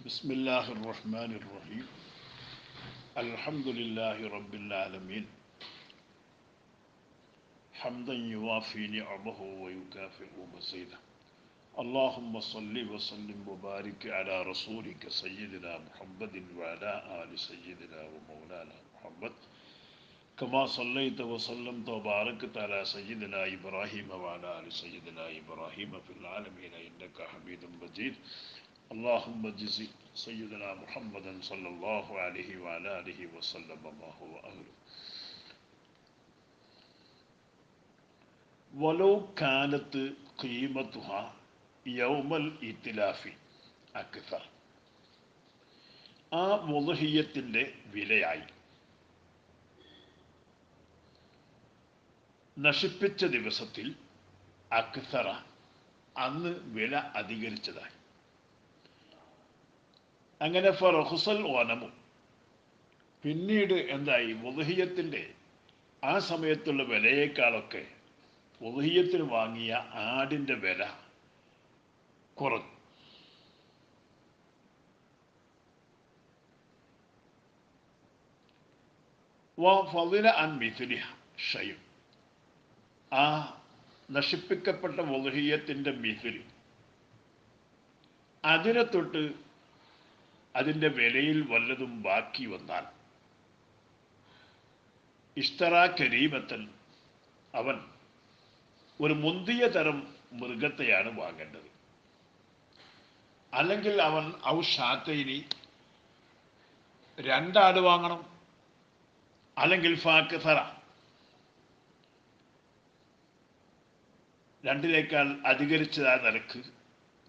بسم الله الرحمن الرحيم الحمد لله رب العالمين حمدا يوافي نعمه ويكافئ مزيده اللهم صل وسلم وبارك على رسولك سيدنا محمد وعلى آل سيدنا ومولانا محمد كما صليت وسلمت وباركت على سيدنا إبراهيم وعلى آل سيدنا إبراهيم في العالمين إنك حميد مجيد اللهم اجزي سيدنا محمدا صلى الله عليه وعلى آله وسلم ما هو أهله ولو كانت قيمتها يوم الإتلاف أكثر ആ മുദ്ഹിയ്യത്തിൻ്റെ വിലയായി നശിപ്പിച്ച ദിവസത്തിൽ അക്സറ അന്ന് വില അധികരിച്ചതായി. അങ്ങനെ ഫറഹുസൽ ഓനമും പിന്നീട് എന്തായി, ഉദ്ഹിയ്യത്തിൻ്റെ ആ സമയത്തുള്ള വിലയേക്കാളൊക്കെ ഉദ്ഹിയ്യത്തിന് വാങ്ങിയ ആടിൻ്റെ വില കുറഞ്ഞു. ഫളില അൻ മിഥ്ലിഹ ഷൈഉൻ, ആ നശിപ്പിക്കപ്പെട്ട ഉദ്ഹിയ്യത്തിൻ്റെ മിഥിൽ അതിനെ തൊട്ട് അതിൻ്റെ വിലയിൽ വല്ലതും ബാക്കി വന്നാൽ ഇഷ്തറാ കരീമത്തൻ, അവൻ ഒരു മുന്തിയ തരം മൃഗത്തെയാണ് വാങ്ങേണ്ടത്. അല്ലെങ്കിൽ അവൻ ഔഷാത്തയിനി രണ്ടാട് വാങ്ങണം, അല്ലെങ്കിൽ ഫാക്സറ രണ്ടിനേക്കാൾ അധികരിച്ചതായ നിരക്ക്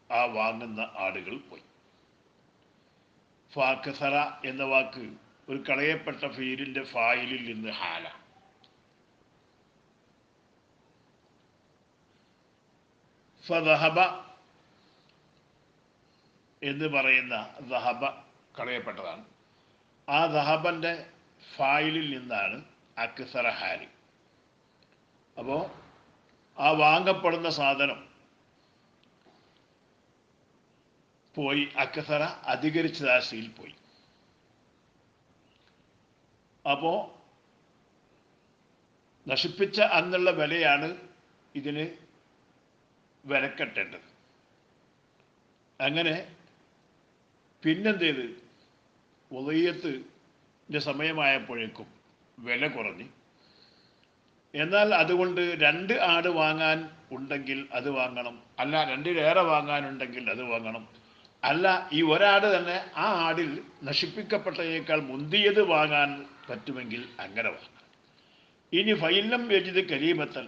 ആ വാങ്ങുന്ന ആടുകൾ പോയി. ഫാക്സറ എന്ന വാക്ക് ഒരു കളയപ്പെട്ട ഫീലിൻ്റെ ഫായിലിൽ നിന്ന് ഹാല. ഫദഹബ എന്ന് പറയുന്ന ദഹബ കളയപ്പെട്ടതാണ്. ആ ദഹബൻ്റെ ഫായിലിൽ നിന്നാണ് അക്സറ ഹാല്. അപ്പോൾ ആ വാങ്ങപ്പെടുന്ന സാധനം പോയി, അക്സറ അധികരിച്ച രാശിയിൽ പോയി. അപ്പോൾ നശിപ്പിച്ച അന്നുള്ള വിലയാണ് ഇതിന് വിലക്കെട്ടേണ്ടത്. അങ്ങനെ പിന്നെന്ത് ചെയ്ത്, ഉദയത്തിൻ്റെ സമയമായപ്പോഴേക്കും വില കുറഞ്ഞ്. എന്നാൽ അതുകൊണ്ട് രണ്ട് ആട് വാങ്ങാൻ ഉണ്ടെങ്കിൽ അത് വാങ്ങണം, അല്ല രണ്ടിലേറെ വാങ്ങാനുണ്ടെങ്കിൽ അത് വാങ്ങണം, അല്ല ഈ ഒരാട് തന്നെ ആ ആടിൽ നശിപ്പിക്കപ്പെട്ടതിനേക്കാൾ മുന്തിയത് വാങ്ങാൻ പറ്റുമെങ്കിൽ അങ്ങനെ വാങ്ങണം. ഇനി ഫൈലം യജിദ് കരീമത്തൻ,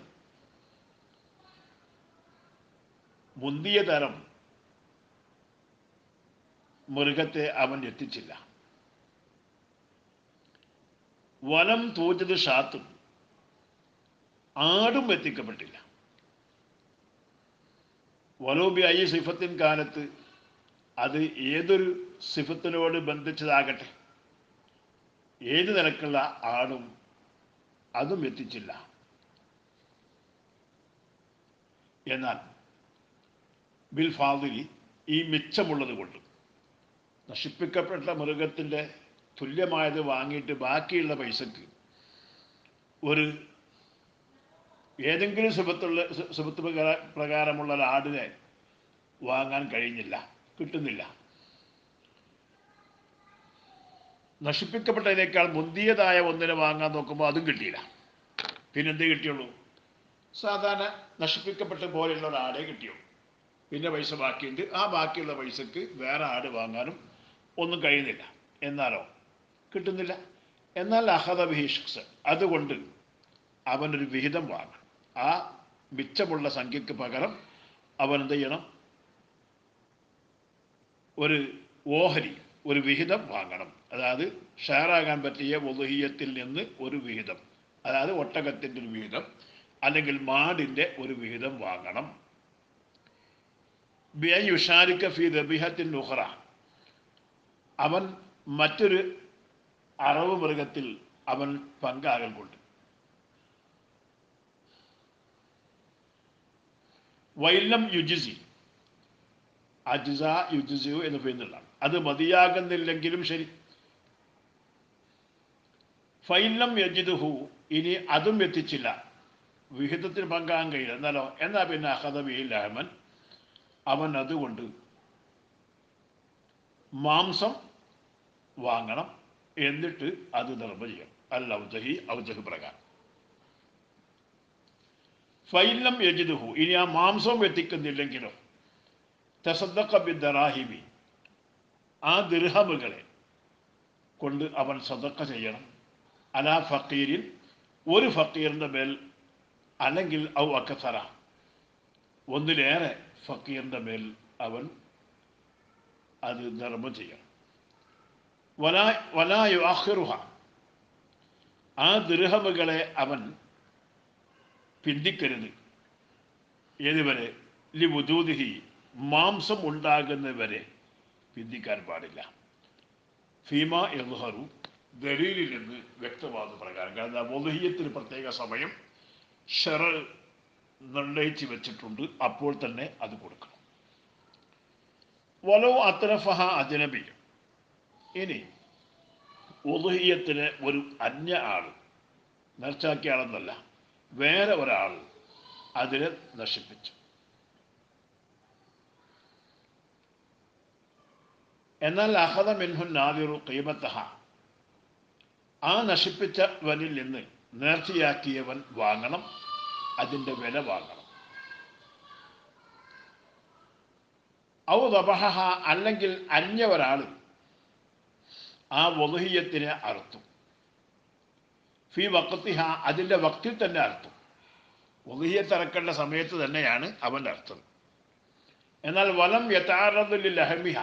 മുന്തിയ തരം മൃഗത്തെ അവൻ എത്തിച്ചില്ല. വനം തൂജത് ഷാത്തും, ആടും എത്തിക്കപ്പെട്ടില്ല. വലോബിയായി സിഫത്തിൻ കാലത്ത്, അത് ഏതൊരു സിഫത്തിനോട് ബന്ധിച്ചതാകട്ടെ, ഏത് നിലക്കുള്ള ആടും അതും എത്തിച്ചില്ല. എന്നാൽ ബിൽ ഫാദിലി, ഈ മിച്ചമുള്ളത് കൊണ്ട്, നശിപ്പിക്കപ്പെട്ട മൃഗത്തിൻ്റെ തുല്യമായത് വാങ്ങിയിട്ട് ബാക്കിയുള്ള പൈസക്ക് ഒരു ഏതെങ്കിലും സുബത്ത് പ്രകാരമുള്ള ആടിനെ വാങ്ങാൻ കഴിഞ്ഞില്ല, കിട്ടുന്നില്ല. നശിപ്പിക്കപ്പെട്ടതിനേക്കാൾ മുന്തിയതായ ഒന്നിനെ വാങ്ങാൻ നോക്കുമ്പോൾ അതും കിട്ടിയില്ല. പിന്നെന്തേ കിട്ടിയുള്ളൂ? സാധാരണ നശിപ്പിക്കപ്പെട്ട പോലെയുള്ള ഒരു ആടേ കിട്ടിയുള്ളൂ. പിന്നെ പൈസ ബാക്കിയുണ്ട്. ആ ബാക്കിയുള്ള പൈസക്ക് വേറെ ആട് വാങ്ങാനും ഒന്നും കഴിയുന്നില്ല. എന്നാലോ കിട്ടുന്നില്ല. എന്നാൽ അഹദ ബിഹി ഷഖ്സ്, അതുകൊണ്ട് അവനൊരു വിഹിതം വാങ്ങണം. ആ മിച്ചമുള്ള സംഖ്യക്ക് പകരം അവൻ എന്ത് ചെയ്യണം? ഒരു ഓഹരി, ഒരു വിഹിതം വാങ്ങണം. അതായത് ഷെയറാകാൻ പറ്റിയ ഉദ്ഹിയ്യത്തിൽ നിന്ന് ഒരു വിഹിതം, അതായത് ഒട്ടകത്തിൻ്റെ ഒരു വിഹിതം അല്ലെങ്കിൽ മാടിൻ്റെ ഒരു വിഹിതം വാങ്ങണം. ബിഅൻ യുശാരിക ഫീ ദബീഹത്തിൻ ഉഖറ, അവൻ മറ്റൊരു അറവ് മൃഗത്തിൽ അവൻ പങ്കാകൽ കൊണ്ട്. വൈലം യുജിസി, അജ്സ യുജ്സു എന്ന് പറയുന്നതാണ്. അത് മതിയാകുന്നില്ലെങ്കിലും ശരി. ഫൈലം യജിദുഹു, ഇനി അതും എത്തിച്ചില്ല, വിഹിതത്തിന് പങ്കാൻ കഴിയില്ല, എന്നാ പിന്നെ അഹദബിയിൽ അഹമൻ, അവൻ അതുകൊണ്ട് മാംസം വാങ്ങണം, എന്നിട്ട് അത് ധർമ്മ ചെയ്യണം. അൽ ഔജഹി, ഔജഹ് പ്രകാരം. ഫൈലം യജിദുഹു, ഇനി ആ മാംസം എത്തിക്കുന്നില്ലെങ്കിലോ തസദ്ദഖ ബിദ്ദറാഹിമി, ആ ദിർഹമുകളെ കൊണ്ട് അവൻ സദഖ ചെയ്യണം. അലാ ഫക്കീരിൻ, ഒരു ഫക്കീറിൻ്റെ മേൽ, അല്ലെങ്കിൽ ഔ അക്കസറ, ഒന്നിലേറെ ഫക്കീറിൻ്റെ മേൽ അവൻ അത് ധർമ്മം ചെയ്യണം. വലാ യുഅഖിറുഹ, ആ ദിർഹമുകളെ അവൻ പിന്തിക്കരുത്. ഏതുവരെ? ലിവുജൂദിഹി, മാംസം ഉണ്ടാകുന്നവരെ പിന്തിക്കാൻ പാടില്ല. ഫീമ യദ്ഹറു, ദലീലിൽ നിന്ന് വ്യക്തമാകുന്ന പ്രകാരം. കാരണം ഉളുഹിയ്യത്തിന് പ്രത്യേക സമയം ശറ നിർണയിച്ച് വെച്ചിട്ടുണ്ട്, അപ്പോൾ തന്നെ അത് കൊടുക്കണം. വലോ അത്രഫഹ അജ്നബി, ഇനി ഉളുഹിയ്യത്തിന് ഒരു അന്യ ആള്, നേർച്ചാക്കിയ ആളെന്നല്ല, വേറെ ഒരാൾ അതിനെ നശിപ്പിച്ചു. എന്നാൽ അഹദ മിൻഹു നാദിറു ഖീമത്തഹ, ആ നശിപ്പിച്ചവനിൽ നിന്ന് നേർച്ചയാക്കിയവൻ വാങ്ങണം, അതിൻ്റെ വില വാങ്ങണം. ഔ ദബഹഹ, അല്ലെങ്കിൽ അന്യ ഒരാൾ ആ ഉളുഹിയ്യത്തിനെ അറുത്തു. ഫി വഖത്തിഹ, അതിൻ്റെ വക്തിൽ തന്നെ അർത്ഥം. ഉളുഹിയ്യത്ത് അറക്കേണ്ട സമയത്ത് തന്നെയാണ് അവൻ്റെ അർത്ഥം. എന്നാൽ വലം യതഅറദു ലിലഹമിഹ,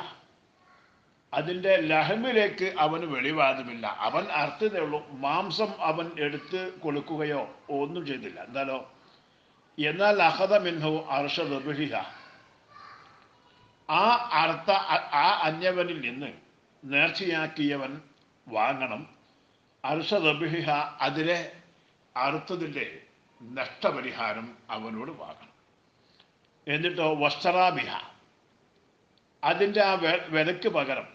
അതിൻ്റെ ലഹമിലേക്ക് അവന് വെളിവാദമില്ല, അവൻ അർത്ഥതേ ഉള്ളൂ, മാംസം അവൻ എടുത്ത് കൊടുക്കുകയോ ഒന്നും ചെയ്തില്ല. എന്നാൽ അഖദ മിൻഹു അർഷ ദബിഹ, ആ അർത്ഥ, ആ അന്യവനിൽ നിന്ന് നേർച്ചയാക്കിയവൻ വാങ്ങണം. അർഷ ദബിഹ, അതിലെ അറുത്തതിൻ്റെ നഷ്ടപരിഹാരം അവനോട് വാങ്ങണം. എന്നിട്ടോ വസ്തറാബിഹ, അതിൻ്റെ ആ വിലക്ക് പകരം,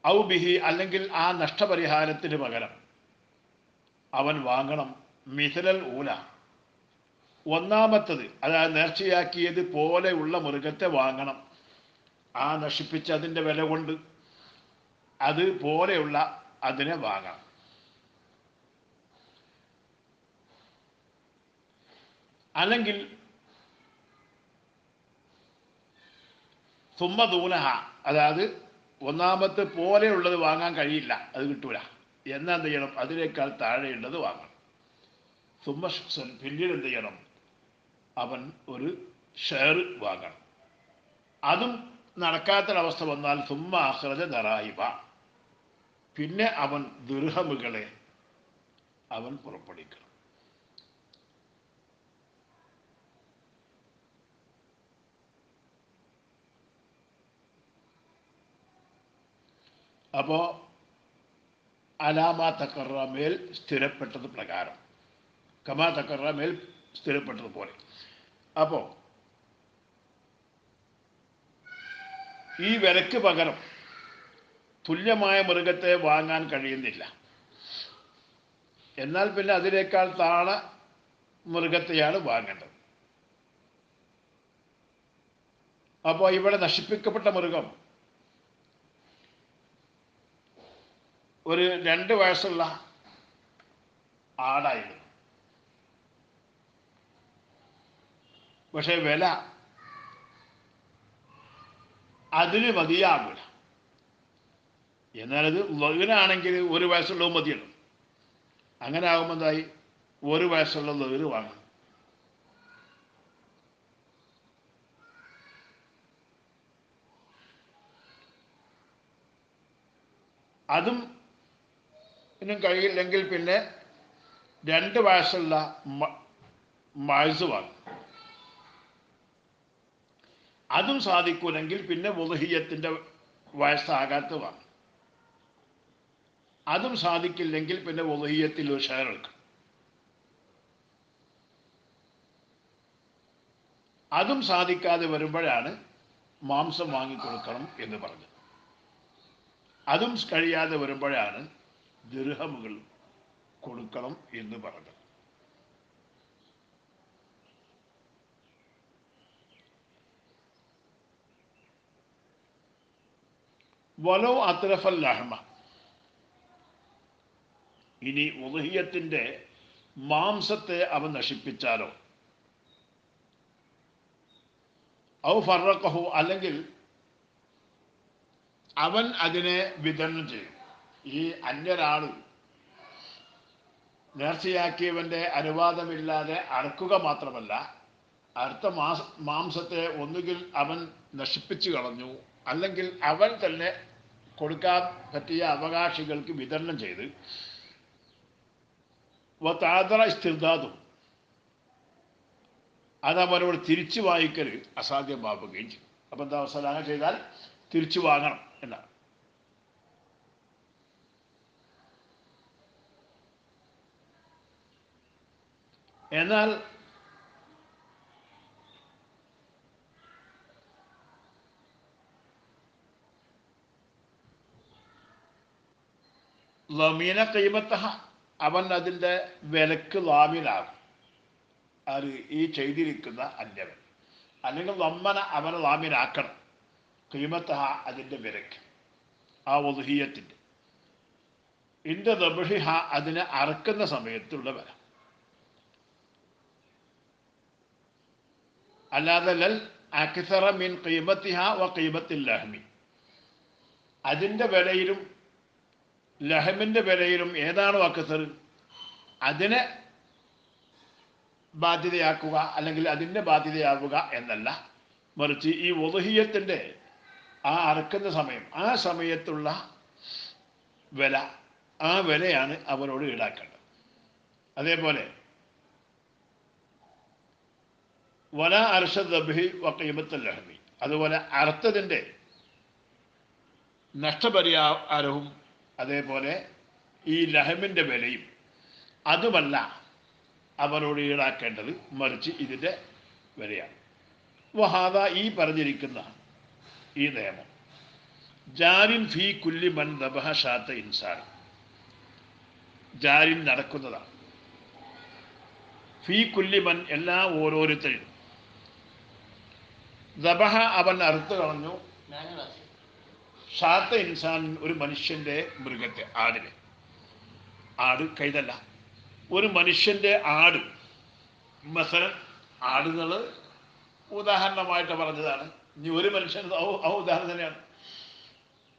ഔ ബിഹി, അല്ലെങ്കിൽ ആ നഷ്ടപരിഹാരത്തിന് പകരം അവൻ വാങ്ങണം. മിഥലൽ ഊല, ഒന്നാമത്തത്, അതായത് നേർച്ചയാക്കിയത് പോലെയുള്ള മൃഗത്തെ വാങ്ങണം. ആ നശിപ്പിച്ച അതിൻ്റെ വില കൊണ്ട് അത് പോലെയുള്ള അതിനെ വാങ്ങണം. അല്ലെങ്കിൽ സുമ്മദൂനഹ, അതായത് ഒന്നാമത്തെ പോലെയുള്ളത് വാങ്ങാൻ കഴിയില്ല, അത് കിട്ടൂല, എന്നാ എന്ത് ചെയ്യണം? അതിനേക്കാൾ താഴെയുള്ളത് വാങ്ങണം. സുമ്മ ഷഖ്സൻ, പിന്നീട് എന്ത് ചെയ്യണം? അവൻ ഒരു ഷെയർ വാങ്ങണം. അതും നടക്കാത്തൊരവസ്ഥ വന്നാൽ സുമ്മ അഖ്റജ ദറാഹിബ, പിന്നെ അവൻ ദിർഹമുകളെ അവൻ പുറപ്പെടുവിക്കണം. അപ്പോൾ അലാമാ തക്കറ, മേൽ സ്ഥിരപ്പെട്ടത് പ്രകാരം, കമാ തക്കറ, മേൽ സ്ഥിരപ്പെട്ടതുപോലെ. അപ്പോൾ ഈ വിലക്ക് പകരം തുല്യമായ മൃഗത്തെ വാങ്ങാൻ കഴിയുന്നില്ല, എന്നാൽ പിന്നെ അതിനേക്കാൾ താഴെ മൃഗത്തെയാണ് വാങ്ങേണ്ടത്. അപ്പോൾ ഇവിടെ നശിപ്പിക്കപ്പെട്ട മൃഗം ഒരു 2 വയസ്സുള്ള ആടായിരുന്നു. പക്ഷേ വില അതിന് മതിയാകില്ല. എന്നാലത് ലഗിനാണെങ്കിൽ 1 വയസ്സുള്ളത് മതിയല്ലോ. അങ്ങനെ ആകുമ്പോൾ എന്തായി? 1 വയസ്സുള്ള ലഗിന് വാങ്ങണം. അതും ഇനും കഴിയില്ലെങ്കിൽ പിന്നെ 2 വയസ്സുള്ള മഴ്സ് വാങ്ങും. അതും സാധിക്കൂലെങ്കിൽ പിന്നെ ഉളുഹിയ്യത്തിൻ്റെ വയസ്സാകാത്ത വാങ്ങും. അതും സാധിക്കില്ലെങ്കിൽ പിന്നെ ഉളുഹിയ്യത്തിൽ ഒരു ഷെയർ എടുക്കും. അതും സാധിക്കാതെ വരുമ്പോഴാണ് മാംസം വാങ്ങിക്കൊടുക്കണം എന്ന് പറഞ്ഞത്. അതും കഴിയാതെ വരുമ്പോഴാണ് ദിർഹമുകൾ കൊടുക്കണം എന്ന് പറഞ്ഞത്. വലോ അത്രഫൽ ലഹ്മ, ഇനി ഉദ്ഹിയത്തിന്റെ മാംസത്തെ അവൻ നശിപ്പിച്ചാലോ, ഔ ഫറഖഹു, അല്ലെങ്കിൽ അവൻ അതിനെ വിതരണം ചെയ്യും. ഈ അന്യൊരാള് നേർച്ചയാക്കിയവന്റെ അനുവാദമില്ലാതെ അറക്കുക മാത്രമല്ല, അടുത്ത മാംസത്തെ ഒന്നുകിൽ അവൻ നശിപ്പിച്ചു കളഞ്ഞു, അല്ലെങ്കിൽ അവൻ തന്നെ കൊടുക്കാൻ പറ്റിയ അവകാശികൾക്ക് വിതരണം ചെയ്ത് താതറ ഇസ്തിർദാദും, അത് അവനോട് തിരിച്ചു വാങ്ങിക്കൽ അസാധ്യമാവുകയും ചെയ്യും. അപ്പം എന്താ അവസ്ഥ? അങ്ങനെ ചെയ്താൽ തിരിച്ചു വാങ്ങണം എന്നാണ്. എന്നാൽ ലമീന കൈമത്തഹ, അവൻ അതിൻ്റെ വിലക്ക് ലാമിനാകും. അത് ഈ ചെയ്തിരിക്കുന്ന അന്യവൻ, അല്ലെങ്കിൽ നമ്മന അവനെ ലാമിനാക്കണം. കൈമത്തഹ, അതിൻ്റെ വിലക്ക്, ആ ഉദ്ഹിയത്തിൻ്റെ ഇന്റെ ദബഹിഹ, അതിനെ അറക്കുന്ന സമയത്തുള്ള വില. അല്ലാതെ ലൽ അക്സറ മിൻ ഖീമത്തിഹ വ ഖീമത്തിൽ ലഹ്മി, അതിൻ്റെ വിലയിലും ലഹമിൻ്റെ വിലയിലും ഏതാണോ അക്സർ അതിനെ ബാധ്യതയാക്കുക, അല്ലെങ്കിൽ അതിൻ്റെ ബാധ്യതയാവുക എന്നല്ല, മറിച്ച് ഈ ഉദ്ഹിയത്തിൻ്റെ ആ അറക്കുന്ന സമയം, ആ സമയത്തുള്ള വില, ആ വിലയാണ് അവനോട് ഈടാക്കേണ്ടത്. അതേപോലെ വല അർഷദ് ദബ്ഹി വ ഖീമത്തുൽ ലഹ്മി, അതുപോലെ അർത്ഥത്തിൻ്റെ നഷ്ടപരിഹാരവും അതേപോലെ ഈ ലഹമിൻ്റെ വിലയും അതുമല്ല അവനോട് ഈടാക്കേണ്ടത്, മറിച്ച് ഇതിൻ്റെ വിലയാണ്. വഹാദ, ഈ പറഞ്ഞിരിക്കുന്ന ഈ നിയമം ജാരിൻ ഫീ കുല്ലി മൻ ദബഹ ഷാത്ത ഇൻസാൻ, ജാരിൻ നടക്കുന്നതാണ്. ഫീ കുല്ലി മൻ, എല്ലാ ഓരോരുത്തരും, ദബഹ അവൻ അറുത്ത് കളഞ്ഞു, ഷാത്ത ഇൻസാൻ ഒരു മനുഷ്യൻ്റെ മൃഗത്തെ, ആടിനെ. ആട് കൈതല്ല, ഒരു മനുഷ്യൻ്റെ ആട്. മസലൻ ആടുകൾ ഉദാഹരണമായിട്ട് പറഞ്ഞതാണ്. ഇനി ഒരു മനുഷ്യൻ ഉദാഹരണം തന്നെയാണ്,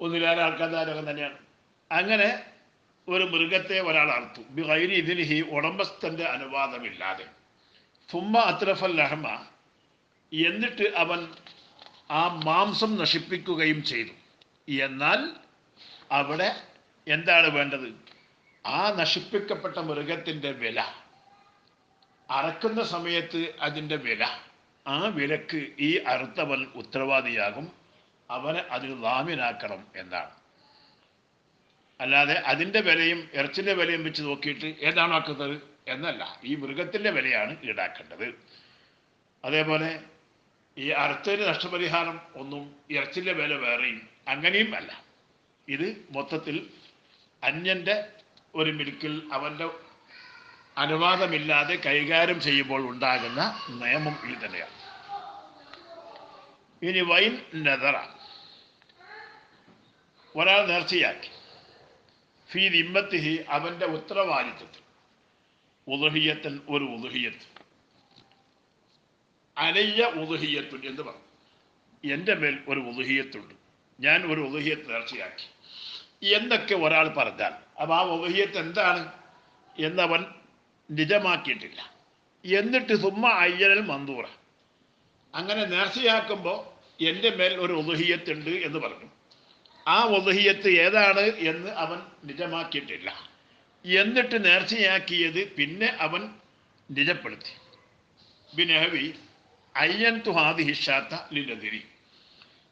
ഒന്നിലേറെ ആൾക്കാരുടെ തന്നെയാണ്. അങ്ങനെ ഒരു മൃഗത്തെ ഒരാൾ അറുത്തു, ബിഗൈരി ഇദ്നിഹി, ഉടമസ്ഥന്റെ അനുവാദമില്ലാതെ. സുമ്മ അത്രഫൽ ലഹ്മ, എന്നിട്ട് അവൻ ആ മാംസം നശിപ്പിക്കുകയും ചെയ്തു. എന്നാൽ അവിടെ എന്താണ് വേണ്ടത്? ആ നശിപ്പിക്കപ്പെട്ട മൃഗത്തിൻ്റെ വില, അറക്കുന്ന സമയത്ത് അതിൻ്റെ വില, ആ വിലക്ക് ഈ അറുത്തവൻ ഉത്തരവാദിയാകും, അവനെ അതിൽ ലാമിനാക്കണം എന്നാണ്. അല്ലാതെ അതിൻ്റെ വിലയും ഇറച്ചിൻ്റെ വിലയും വെച്ച് നോക്കിയിട്ട് ഏതാണോ ആക്കുന്നത് എന്നല്ല, ഈ മൃഗത്തിൻ്റെ വിലയാണ് ഈടാക്കേണ്ടത്. അതേപോലെ ഈ അറുത്തതിന് നഷ്ടപരിഹാരം ഒന്നും ഇറച്ചിൻ്റെ വില വേറെയും അങ്ങനെയും അല്ല. ഇത് മൊത്തത്തിൽ അന്യൻ്റെ ഒരു മിൽക്കിൽ അവൻ്റെ അനുവാദമില്ലാതെ കൈകാര്യം ചെയ്യുമ്പോൾ ഉണ്ടാകുന്ന നിയമം ഇത് തന്നെയാണ്. ഇനി വൈൻ നെതറ, ഒരാൾ നേർച്ചയാക്കി, ഫീ ദിമ്മത്തിഹി, അവൻ്റെ ഉത്തരവാദിത്വത്തിൽ, ഉദ്ഹിയത്തൻ, ഒരു ഉദ്ഹിയത്ത്, അലയ്യ ഉദ്ഹിയത്തുൻ എന്ന് പറഞ്ഞു, എൻ്റെ മേൽ ഒരു ഉദ്ഹിയത്തുണ്ട്, ഞാൻ ഒരു ഉദ്ഹിയത്ത് നേർച്ചയാക്കി എന്നൊക്കെ ഒരാൾ പറഞ്ഞാൽ, അപ്പം ആ ഉദ്ഹിയത്ത് എന്താണ് എന്നവൻ നിജമാക്കിയിട്ടില്ല. എന്നിട്ട് സുമ്മ അയ്യനൽ മന്ദൂറ, അങ്ങനെ നേർച്ചയാക്കുമ്പോൾ എൻ്റെ മേൽ ഒരു ഉദ്ഹിയത്തുണ്ട് എന്ന് പറഞ്ഞു. ആ ഉദ്ഹിയത്ത് ഏതാണ് എന്ന് അവൻ നിജമാക്കിയിട്ടില്ല. എന്നിട്ട് നേർച്ചയാക്കിയത് പിന്നെ അവൻ നിജപ്പെടുത്തി. ബിനഹവി അയ്യന്തു ഹാദിഹി ഷാത്ത ലിനദിരി,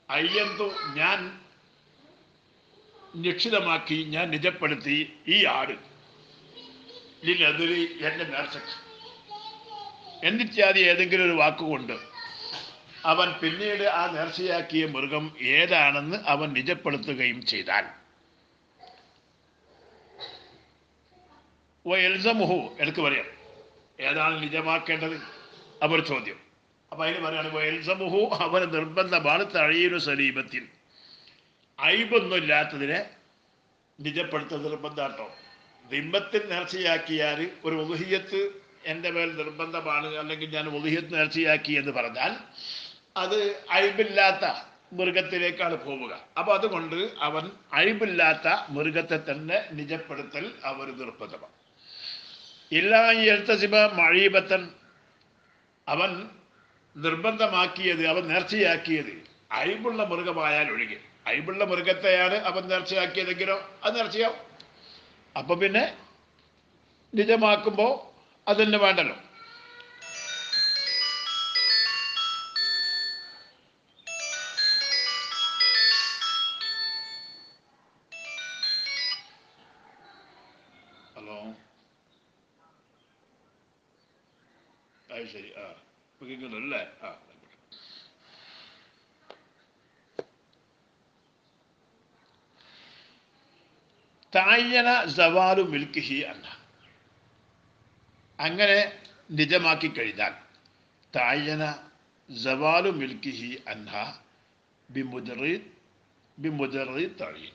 അയ്യന്തു, ഞാൻ നിശ്ചിതമാക്കി, ഞാൻ നിജപ്പെടുത്തി ഈ ആട്, ലിനദിരി, എൻ്റെ നേർച്ചയ്ക്ക്. എന്നിത്യാദി ഏതെങ്കിലും ഒരു വാക്കുകൊണ്ട് അവൻ പിന്നീട് ആ നേർച്ചയാക്കിയ മൃഗം ഏതാണെന്ന് അവൻ നിജപ്പെടുത്തുകയും ചെയ്താൽ എൽസമുഹു എടുക്ക് പറയാം ഏതാണ് നിജമാക്കേണ്ടത് അവർ ചോദ്യം. അപ്പൊ അതിന് പറയാണ് എൽസമുഹു അവന് നിർബന്ധമാണ് തഴീരു സലീബത്തിൽ ഐബൊന്നും ഇല്ലാത്തതിനെ നിജപ്പെടുത്തുന്നത് നിർബന്ധാട്ടോ. ദിമ്മത്തിൽ നേർച്ചയാക്കിയാൽ ഒരു ഉളുഹിയത്ത് എൻ്റെ മേൽ നിർബന്ധമാണ്, അല്ലെങ്കിൽ ഞാൻ ഉളുഹിയത്ത് നേർച്ചയാക്കി എന്ന് പറഞ്ഞാൽ അത് അഴിബില്ലാത്ത മൃഗത്തിലേക്കാണ് പോവുക. അപ്പൊ അതുകൊണ്ട് അവൻ അഴിബില്ലാത്ത മൃഗത്തെ തന്നെ നിജപ്പെടുത്തൽ അവർ നിർബന്ധമാണ്. ഇല്ലാ എൽത്തസിബ മഴീബത്തൻ അവൻ നിർബന്ധമാക്കിയത്, അവൻ നേർച്ചയാക്കിയത് അഴിബുള്ള മൃഗമായാൽ ഒഴികെ. അഴിബുള്ള മൃഗത്തെയാണ് അവൻ നേർച്ചയാക്കിയതെങ്കിലോ അത് നേർച്ചയാവും. അപ്പൊ പിന്നെ നിജമാക്കുമ്പോൾ അതന്നെ വേണ്ടല്ലോ. ഹലോ, അത് ശരി. കേൾക്കുന്നുണ്ടല്ലേ? തായ്യന സവാലു മിൽക്കിഹി അന്ന അങ്ങനെ നിജമാക്കി കഴിഞ്ഞാൽ തായ്യന സവാലു മിൽക്കിഹി അന്ന ബിമുജറി തഴി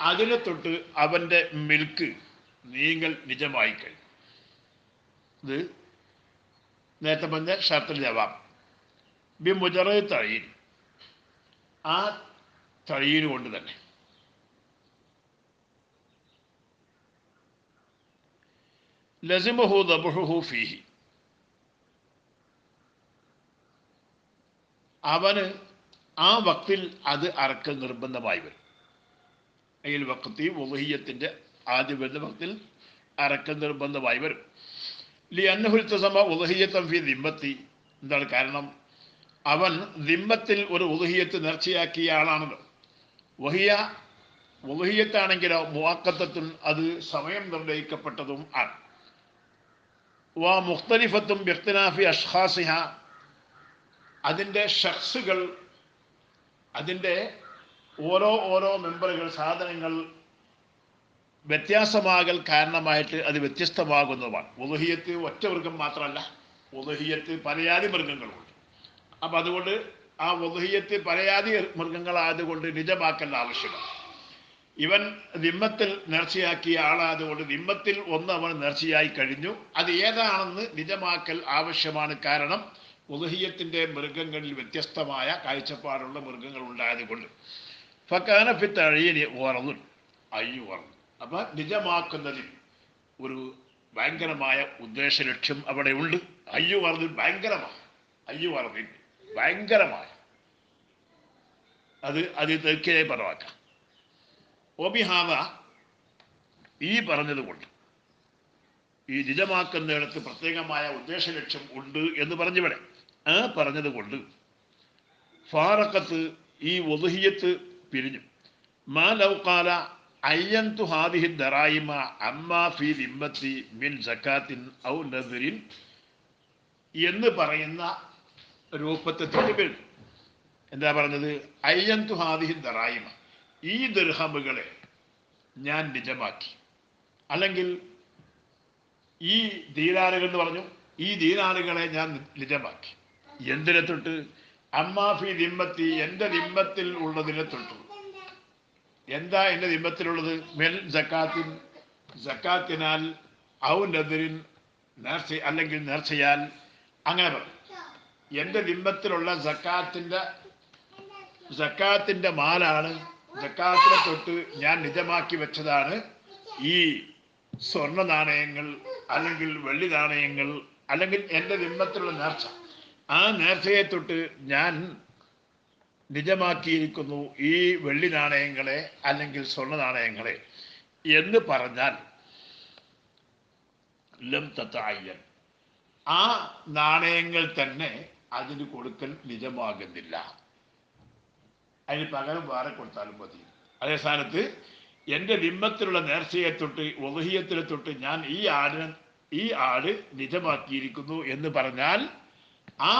അതിനെ തൊട്ട് അവൻ്റെ മിൽക്ക് നീങ്ങൾ നിജമായി കഴിഞ്ഞു. ഇത് നേരത്തെ പറഞ്ഞ ഷർത്തിൽ ജവാബ്. ബിമുജറി തഴി ആ തഴീന് കൊണ്ട് തന്നെ ലസിമഹു ദബ്ഹുഹു ഫീഹി അവന് ആ വക്തിൽ അത് അറക്കൽ നിർബന്ധമായി വരും. അതിൽ വക്തി ഉളുഹിയ്യത്തിൻ്റെ ആദ്യ വരുന്ന വക്തിൽ അറക്കൽ നിർബന്ധമായി വരും. ലി അന്നഹുൽ തസമ ഉളുഹിയ്യത്തൻ ഫി ദിമ്മത്തി എന്താണ് കാരണം? അവൻ ദിമ്മത്തിൽ ഒരു ഉളുഹിയ്യത്ത് നേർച്ചയാക്കിയ ആളാണല്ലോ. വഹിയ ഉളുഹിയ്യത്താണെങ്കിലോ മുഅക്കത്തത്തുൻ അത് സമയം നിർണയിക്കപ്പെട്ടതും ആണ്. വ മുഖ്തലിഫത്തും ബിഖ്തിലാഫി അഷ്ഖാസിഹ അതിൻ്റെ ഷഖ്സുകൾ, അതിൻ്റെ ഓരോ മെമ്പറുകൾ, സാധനങ്ങൾ വ്യത്യാസമാകൽ കാരണമായിട്ട് അത് വ്യത്യസ്തമാകുന്നതുമാണ്. ഉളുഹിയ്യത്ത് ഒറ്റ മൃഗം മാത്രമല്ല, ഉളുഹിയ്യത്ത് പലയാതി മൃഗങ്ങളുണ്ട്. അപ്പം അതുകൊണ്ട് ആ ഉളുഹിയ്യത്ത് പലയാതി മൃഗങ്ങളായതുകൊണ്ട് നിജമാക്കൽ ആവശ്യമാണ്. ഇവൻ ദിമ്മത്തിൽ നേർച്ചയാക്കിയ ആളായതുകൊണ്ട് ദിമ്മത്തിൽ ഒന്ന് അവൻ നേർച്ചയായി കഴിഞ്ഞു. അത് ഏതാണെന്ന് നിജമാക്കൽ ആവശ്യമാണ്. കാരണം ഉളുഹിയ്യത്തിൻ്റെ മൃഗങ്ങളിൽ വ്യത്യസ്തമായ കാഴ്ചപ്പാടുള്ള മൃഗങ്ങൾ ഉണ്ടായതുകൊണ്ട്. ഫക്കാന ഫി തഴീനി വറദുൻ അയ്യു വറദ്. അപ്പൊ നിജമാക്കുന്നതിൽ ഒരു ഭയങ്കരമായ ഉദ്ദേശ ലക്ഷ്യം അവിടെ ഉണ്ട്. അയ്യു വറദിൽ ഭയങ്കരമായ, അയ്യു വറദിൽ ഭയങ്കരമായ അത് തെക്കിയായി പരവാക്കാം. ഒബിഹാദ ഈ പറഞ്ഞതുകൊണ്ട്, ഈ നിജമാക്കുന്നിടത്ത് പ്രത്യേകമായ ഉദ്ദേശ ലക്ഷ്യം ഉണ്ട് എന്ന് പറഞ്ഞിവിടെ ആ പറഞ്ഞതുകൊണ്ട് ഫാറക്കത്ത് ഈ ഉളുഹിയ്യത്ത് പിരിഞ്ഞു. മാ ലൗഖാല അയ്യന്തു ഹാദിഹി ദറായിമ അമ്മാ ഫി ദിമ്മത്തി മിൻ സക്കാത്തിൻ ഔ നദരിൻ എന്ന് പറയുന്ന രൂപത്തെ തൊട്ടുപിരിഞ്ഞു. എന്താ പറഞ്ഞത്? അയ്യന്തു ഹാദിഹി ദറായിമ ഈ ദിർഹമുകളെ ഞാൻ നിജമാക്കി, അല്ലെങ്കിൽ ഈ ദീനാറുകൾ എന്ന് പറഞ്ഞു, ഈ ദീനാറുകളെ ഞാൻ നിജമാക്കി. എന്തിനെ തൊട്ട്? അമ്മാഫി ദിമ്മത്തി എൻ്റെ ദിമ്മത്തിൽ ഉള്ളതിനെ തൊട്ട്. എന്താ എൻ്റെ ദിമ്മത്തിലുള്ളത്? മെൽ സക്കാത്തിൻ സക്കാത്തിനാൽ ഔ നദരിൻ നേർച്ച അല്ലെങ്കിൽ നേർച്ചയാൽ. അങ്ങനെ പറഞ്ഞു. എൻ്റെ ദിമ്മത്തിലുള്ള സക്കാത്തിൻ്റെ മാലാണ്, സക്കാത്തിനെ തൊട്ട് ഞാൻ നിജമാക്കി വെച്ചതാണ് ഈ സ്വർണ്ണ നാണയങ്ങൾ അല്ലെങ്കിൽ വെള്ളി നാണയങ്ങൾ, അല്ലെങ്കിൽ എൻ്റെ ദിമ്മത്തിലുള്ള നേർച്ച. ആ നേർച്ചയെ തൊട്ട് ഞാൻ നിജമാക്കിയിരിക്കുന്നു ഈ വെള്ളി നാണയങ്ങളെ അല്ലെങ്കിൽ സ്വർണ്ണ നാണയങ്ങളെ എന്ന് പറഞ്ഞാൽ ലം തതഅയ്യൻ ആ നാണയങ്ങൾ തന്നെ അതിന് കൊടുക്കൽ നിജമാകുന്നില്ല. അതിന് പകരം വേറെ കൊടുത്താലും മതി. അതേ സ്ഥാനത്ത് എൻ്റെ ദിമ്മത്തിലുള്ള നേർച്ചയെ തൊട്ട് ഉളുഹിയ്യത്തിനെ തൊട്ട് ഞാൻ ഈ ആട് നിജമാക്കിയിരിക്കുന്നു എന്ന് പറഞ്ഞാൽ ആ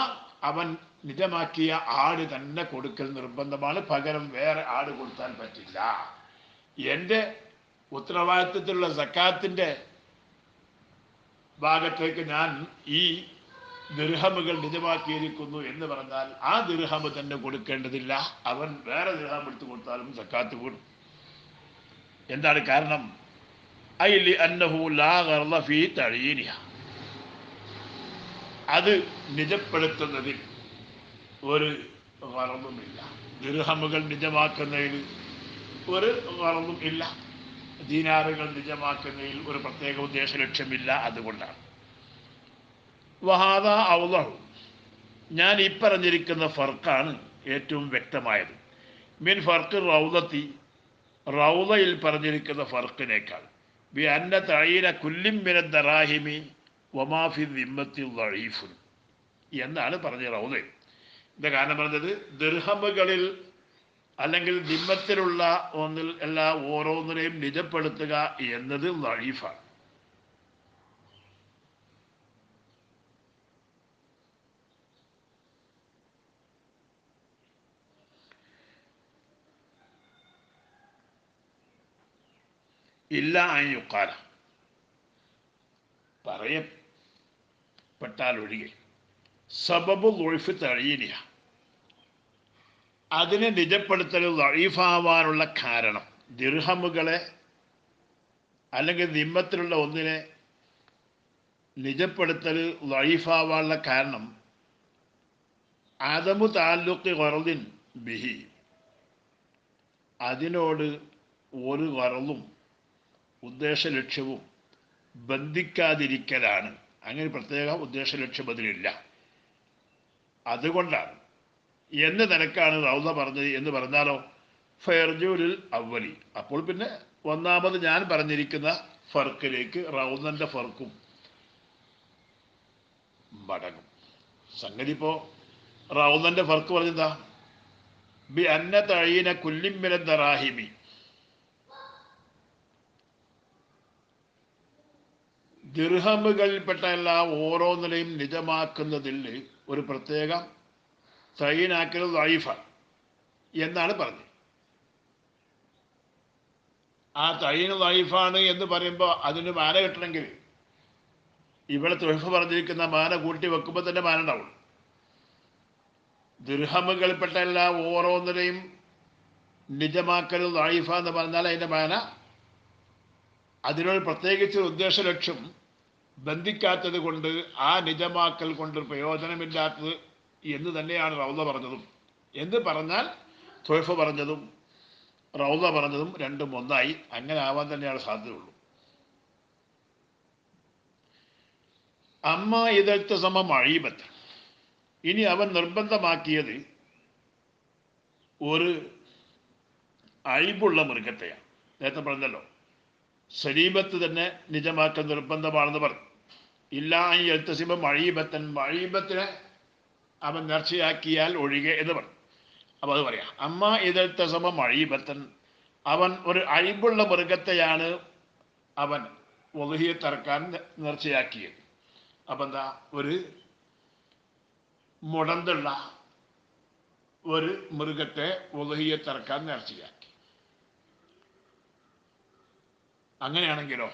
അവൻ നിജമാക്കിയ ആട് തന്നെ കൊടുക്കൽ നിർബന്ധമാണ്. പകരം വേറെ ആട് കൊടുത്താൽ പറ്റില്ല. എൻ്റെ ഉത്തരവാദിത്വത്തിലുള്ള സക്കാത്തിന്റെ ഭാഗത്തേക്ക് ഞാൻ ഈ ദിർഹമുകൾ നിജമാക്കിയിരിക്കുന്നു എന്ന് പറഞ്ഞാൽ ആ ദിർഹം തന്നെ കൊടുക്കേണ്ടതില്ല. അവൻ വേറെ ദിർഹം എടുത്തു കൊടുത്താലും സക്കാത്ത് കൂടും. എന്താണ് കാരണം? ഐലി അന്നഹു ലാ ഗർള ഫീ തഈനിഹ, അത് നിജപ്പെടുത്തുന്നതിൽ ഒരു ഗർളുമില്ല. ദിർഹമുകൾ നിജമാക്കുന്നതിൽ ഒരു ഗർളും ഇല്ല. ദീനാറുകൾ നിജമാക്കുന്നതിൽ ഒരു പ്രത്യേക ഉദ്ദേശ ലക്ഷ്യമില്ല. അതുകൊണ്ടാണ് വഹാദ ഔളഹു, ഞാൻ ഈ പറഞ്ഞിരിക്കുന്ന ഫർക്കാണ് ഏറ്റവും വ്യക്തമായത്. മിൻ ഫർക്ക് റൗദത്തി, റൗദയിൽ പറഞ്ഞിരിക്കുന്ന ഫർക്കിനേക്കാൾ. ബി അന്ന തഈന കുല്ലിൻ മിന ദറാഹിമി വമാ ഫി ദിമ്മത്തി ദഈഫുൻ എന്നാണ് പറഞ്ഞത് റൗദയിൽ. എന്താ കാരണം പറഞ്ഞത്? ദിർഹമുകളിൽ അല്ലെങ്കിൽ ദിമ്മത്തിലുള്ള ഒന്നിൽ എല്ലാ ഓരോന്നിനെയും നിജപ്പെടുത്തുക എന്നത് ദഈഫാണ്. ഇല്ല യുക്കാല, പറയപ്പെട്ടാൽ ഒഴികെ. സബബു ദുഇഫ് തഈനിഹ, അതിനെ നിജപ്പെടുത്തൽ ദഈഫാവാനുള്ള കാരണം, ദിർഹമുകളെ അല്ലെങ്കിൽ ദിമ്മത്തിലുള്ള ഒന്നിനെ നിജപ്പെടുത്തൽ ദഈഫാവാനുള്ള കാരണം അദമു തഅല്ലുഖി ഗർളിൻ ബിഹി, അതിനോട് ഒരു ഗർളും ഉദ്ദേശ ലക്ഷ്യവും ബന്ധിക്കാതിരിക്കലാണ്. അങ്ങനെ പ്രത്യേക ഉദ്ദേശ ലക്ഷ്യം അതിലില്ല. അതുകൊണ്ടാണ് എന്ന് നിനക്കാണ് റൗദ പറഞ്ഞത് എന്ന് പറഞ്ഞാലോ ഫയർജൂലിൽ അവലി, അപ്പോൾ പിന്നെ ഒന്നാമത് ഞാൻ പറഞ്ഞിരിക്കുന്ന ഫർക്കിലേക്ക് റൗദന്റെ ഫർക്കും മടങ്ങും. സംഗതി ഇപ്പോ റൗദന്റെ ഫർക്ക് പറഞ്ഞെന്താ? ബി അന്ന തഈന കുല്ലിൻ മിന ദറാഹിമി, ദിർഹമുകളിൽപ്പെട്ട എല്ലാ ഓരോന്നിനെയും നിജമാക്കുന്നതിൽ ഒരു പ്രത്യേക തഈനാക്കൽ ദഈഫ എന്നാണ് പറഞ്ഞത്. ആ തഈൻ ദഈഫാണ് എന്ന് പറയുമ്പോൾ അതിന് മാന കിട്ടണമെങ്കിൽ ഇവിടെ തുഹഫ പറഞ്ഞിരിക്കുന്ന മാന കൂട്ടി വെക്കുമ്പോൾ തന്നെ മാന ഉണ്ടാവും. ദിർഹമുകളിൽപ്പെട്ട എല്ലാ ഓരോന്നിനെയും നിജമാക്കൽ ദഈഫ എന്ന് പറഞ്ഞാൽ അതിൻ്റെ മാന അതിനോട് പ്രത്യേകിച്ച് ഉദ്ദേശ ലക്ഷ്യം ബന്ധിക്കാത്തത് കൊണ്ട് ആ നിജമാക്കൽ കൊണ്ട് പ്രയോജനമില്ലാത്തത് എന്ന് തന്നെയാണ് റൗദ പറഞ്ഞതും. എന്ന് പറഞ്ഞാൽ തുഹഫ പറഞ്ഞതും റൗദ പറഞ്ഞതും രണ്ടും ഒന്നായി. അങ്ങനെ ആവാൻ തന്നെയാണ് സാധ്യതയുള്ളൂ. അമ്മ ഇതെടുത്ത സമം അഴീബത്ത്, ഇനി അവൻ നിർബന്ധമാക്കിയത് ഒരു അഴിബുള്ള മൃഗത്തെയാണ്. നേരത്തെ പറഞ്ഞല്ലോ സലീബത്ത് തന്നെ നിജമാക്കൽ നിർബന്ധമാണെന്ന് പറഞ്ഞു. ഇല്ലാ എഴുത്തസിബം മഴീബത്തൻ, മഴീബത്തിനെ അവൻ നേർച്ചയാക്കിയാൽ ഒഴികെ എന്ന് പറഞ്ഞു. അപ്പോൾ അത് പറയാം. അമ്മ ഇതെഴുത്തസമ മഴീബത്തൻ, അവൻ ഒരു അഴിബുള്ള മൃഗത്തെയാണ് അവൻ ഉളുഹിയത്തറക്കാൻ നേർച്ചയാക്കിയത്. അപ്പം എന്താ? ഒരു മുടന്തുള്ള ഒരു മൃഗത്തെ ഉളുഹിയത്തറക്കാൻ നേർച്ചയാക്കി. അങ്ങനെയാണെങ്കിലോ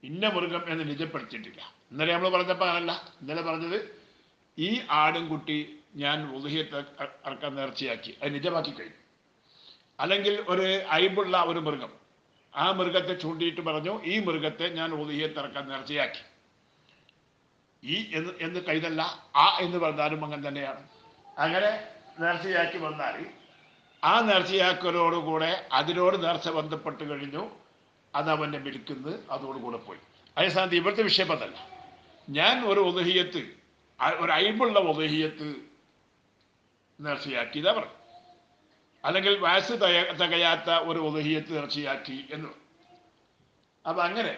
ഇന്ന മൃഗം എന്ന് നിജപ്പെടുത്തിയിട്ടില്ല. ഇന്നലെ നമ്മൾ പറഞ്ഞപ്പോൾ അതല്ല. ഇന്നലെ പറഞ്ഞത് ഈ ആടും കുട്ടി ഞാൻ ഉളുഹിയത്ത് അറക്കാൻ നേർച്ചയാക്കി, അത് നിജമാക്കി കഴിഞ്ഞു. അല്ലെങ്കിൽ ഒരു അയിബുള്ള ഒരു മൃഗം, ആ മൃഗത്തെ ചൂണ്ടിയിട്ട് പറഞ്ഞു ഈ മൃഗത്തെ ഞാൻ ഉളുഹിയത്ത് അറക്കാൻ നേർച്ചയാക്കി. ഈ എന്ന് കൈതല്ല, ആ എന്ന് പറഞ്ഞാലും അങ്ങനെ തന്നെയാണ്. അങ്ങനെ നേർച്ചയാക്കി വന്നാൽ ആ നേർച്ചയാക്കലോടുകൂടെ അതിനോട് നേർച്ച ബന്ധപ്പെട്ട് കഴിഞ്ഞു, അത് അവൻ്റെ മിൽക്കുന്നത് അതോടുകൂടെ പോയി. അതേസ്ഥാനത്ത് ഇവിടുത്തെ വിഷയം അതല്ല. ഞാൻ ഒരു ഉളുഹിയത്ത്, ഒരു അയിബുള്ള ഉളുഹിയത്ത് നേർച്ചയാക്കി ഇതാ പറഞ്ഞു. അല്ലെങ്കിൽ വയസ്സ് തികയാത്ത ഒരു ഉളുഹിയത്ത് നേർച്ചയാക്കി എന്ന്. അപ്പം അങ്ങനെ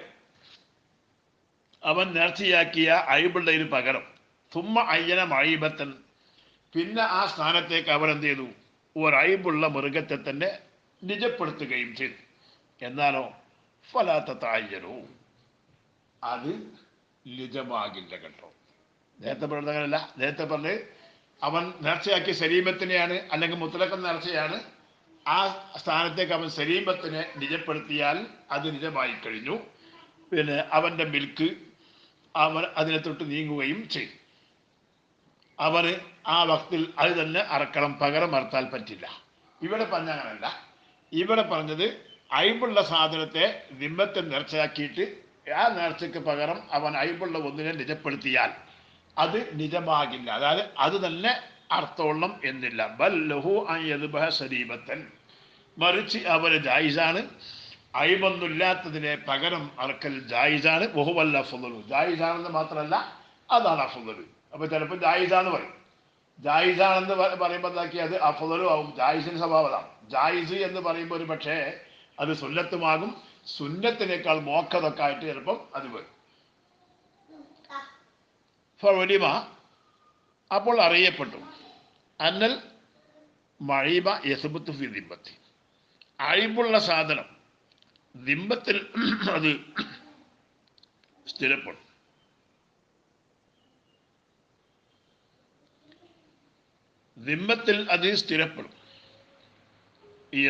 അവൻ നേർച്ചയാക്കിയ അയിബുള്ളതിന് പകരം തുമ്മ അയ്യന മഴീബത്തൻ, പിന്നെ ആ സ്ഥാനത്തേക്ക് അവൻ എന്ത് ചെയ്തു? ഒരയിബുള്ള മൃഗത്തെ തന്നെ നിജപ്പെടുത്തുകയും ചെയ്തു. എന്നാലോ ഫലാത്ത തായ്യനോ, അത് നിജമാകില്ല കേട്ടോ. നേരത്തെ പറഞ്ഞതല്ല. നേരത്തെ പറഞ്ഞ് അവൻ നേർച്ചയാക്കിയ സലീമത്തിനെയാണ്, അല്ലെങ്കിൽ മുത്തലക്കം നേർച്ചയാണ്, ആ സ്ഥാനത്തേക്ക് അവൻ സലീമത്തിനെ നിജപ്പെടുത്തിയാൽ അത് നിജമായി കഴിഞ്ഞു. പിന്നെ അവൻ്റെ മിൽക്ക് അവൻ അതിനെ തൊട്ട് നീങ്ങുകയും ചെയ്തു. അവന് ആ വക്തിൽ അത് തന്നെ അറക്കണം, പകരം അറുത്താൽ പറ്റില്ല. ഇവിടെ പറഞ്ഞ അങ്ങനല്ല. ഇവിടെ പറഞ്ഞത് അയിബുള്ള സാധനത്തെ ദിമ്മത്തിൽ നേർച്ചയാക്കിയിട്ട് ആ നേർച്ചയ്ക്ക് പകരം അവൻ അയിബുള്ള ഒന്നിനെ നിജപ്പെടുത്തിയാൽ അത് നിജമാകില്ല. അതായത് അത് തന്നെ അർത്ഥമുള്ളം എന്നില്ല. ബൽ ലഹു അൻ യദ്ബഹ സലീമത്തൻ, മറിച്ച് അവന് ജായിസാണ് അയിബൊന്നുമില്ലാത്തതിനെ പകരം അറക്കൽ ജായിസാണ്. വഹുവൽ അഫ്ളു, ജായിസാണെന്ന് മാത്രമല്ല അതാണ് അഫ്ളു. അപ്പൊ ചിലപ്പോൾ ജായിസാന്ന് പറയും. ജായിസാണെന്ന് പറയുമ്പോൾ എന്താക്കി അത് അഫ്ളു ആവും. ജായിസിന് സ്വഭാവതാണ്. ജായിസ് എന്ന് പറയുമ്പോൾ ഒരു പക്ഷേ അത് സുന്നത്തുമാകും. സുന്നത്തിനേക്കാൾ മോക്കതൊക്കെ ആയിട്ട് ചിലപ്പം അത് വരും. ഫഉലിമ, അപ്പോൾ അറിയപ്പെട്ടു, അന്നൽ മഈബ യസ്ബുത്തു ഫി ദിമ്മത്തി, അയിബുള്ള സാധനം ദിമ്മത്തിൽ അത് സ്ഥിരപ്പെടും. ദിമ്മത്തിൽ അത് സ്ഥിരപ്പെടും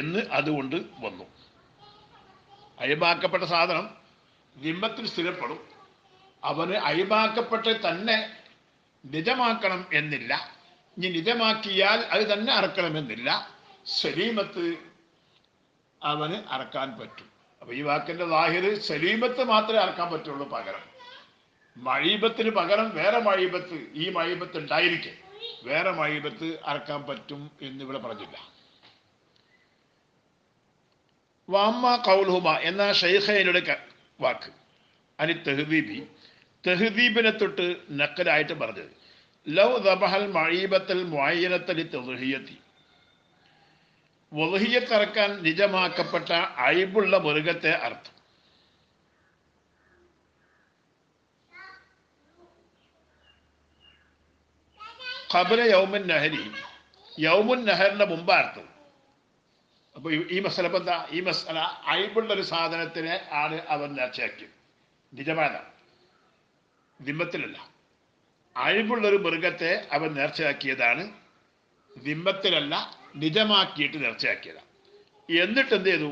എന്ന് അതുകൊണ്ട് വന്നു. അയിബാക്കപ്പെട്ട സാധനം ദിമ്മത്തിൽ സ്ഥിരപ്പെടും. അവന് അയിബാക്കപ്പെട്ട് തന്നെ നിജമാക്കണം എന്നില്ല. ഇനി നിജമാക്കിയാൽ അത് തന്നെ അറക്കണമെന്നില്ല. സലീമത്ത് അവന് അറക്കാൻ പറ്റും. അപ്പൊ ഈ വാക്കിന്റെ ലാഹിറ് സലീമത്ത് മാത്രമേ അറക്കാൻ പറ്റുള്ളൂ. പകരം മഴീബത്തിന് പകരം വേറെ മഴീബത്ത്, ഈ മഴീബത്ത് ഉണ്ടായിരിക്കെ വേറെ മഴീബത്ത് അറക്കാൻ പറ്റും എന്നിവിടെ പറഞ്ഞില്ല. വാമ്മ കൗലുഹുമ എന്ന ഷെയ്ഖൈനുടെ വാക്ക്, അനി തെഹ്ദീബി, തെഹ്ദീബിനെ തൊട്ട് നക്കലായിട്ട് പറഞ്ഞത്, ലൗ ദബഹൽ മഴീബത്തൽ മുഅയ്യനത്തലി തദ്ഹിയത്തി, വദ്ഹിയത്ത് അറക്കാൻ നിജമാക്കപ്പെട്ട അയിബുള്ള മൃഗത്തെ അർത്ഥം. ഖബല യൗമുൻ നഹരി, യൗമുൻ നഹറിന്റെ മുമ്പ് അർത്ഥം. അപ്പൊ ഈ മസല ഇപ്പം എന്താ? ഈ മസല അയിബുള്ളൊരു സാധനത്തിനെ ആണ് അവൻ നേർച്ചയാക്കിയത്. നിജമായ ദിമ്മത്തിലല്ല. അഴിബുള്ളൊരു മൃഗത്തെ അവൻ നേർച്ചയാക്കിയതാണ്, ദിമ്മത്തിലല്ല, നിജമാക്കിയിട്ട് നേർച്ചയാക്കിയതാണ്. എന്നിട്ട് എന്ത് ചെയ്തു?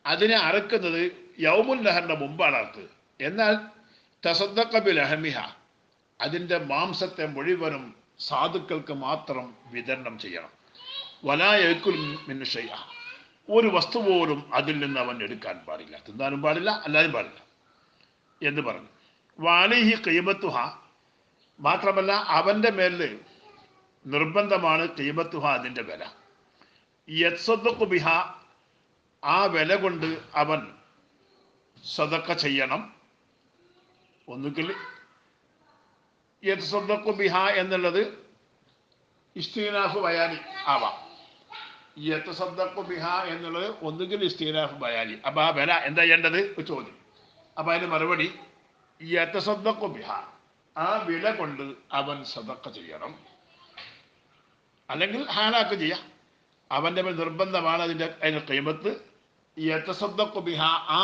അതിനെ അറുക്കുന്നത് യൗമുൻ നഹറിന്റെ മുമ്പാണ് അറുത്തത്. എന്നാൽ തസദ്ദഖ ബിലഹമിഹ, അതിൻ്റെ മാംസത്തെ മുഴുവനും സാധുക്കൾക്ക് മാത്രം വിതരണം ചെയ്യണം. വലാ യഅ്കുൽ മിൻ ഷൈഅ, ഒരു വസ്തു പോലും അതിൽ നിന്ന് അവൻ എടുക്കാൻ പാടില്ല, തിന്നാനും പാടില്ല, അല്ലാതെ പാടില്ല എന്ന് പറഞ്ഞു. വാലിഹി ഖീമത്തുഹ, മാത്രമല്ല അവൻ്റെ മേലിൽ നിർബന്ധമാണ് ഖീമത്തുഹ, അതിൻ്റെ വില. യത്സദ്ദഖു ബിഹ, ആ വില കൊണ്ട് അവൻ സദഖ ചെയ്യണം. ഒന്നുകിൽ യത്സദ്ദഖു ബിഹ എന്നുള്ളത് ഇസ്തിനാഫ് ബയാനി ആവാം. യത്സദ്ദഖു ബിഹ എന്നുള്ളത് ഒന്നുകിൽ ഇസ്തിനാഫ് ബയാനി. അപ്പൊ ആ വില എന്താ ചെയ്യേണ്ടത്? ചോദ്യം. അപ്പൊ അതിന് മറുപടി യതസദ്ദഖു ബിഹ, ആ വില കൊണ്ട് അവൻ സദഖ ചെയ്യണം. അല്ലെങ്കിൽ ഹാലാക്ക് ചെയ്യാം. അവൻ്റെ മേൽ നിർബന്ധമാണ് അതിൻ്റെ ഖീമത്ത്. യതസദ്ദഖു ബിഹ, ആ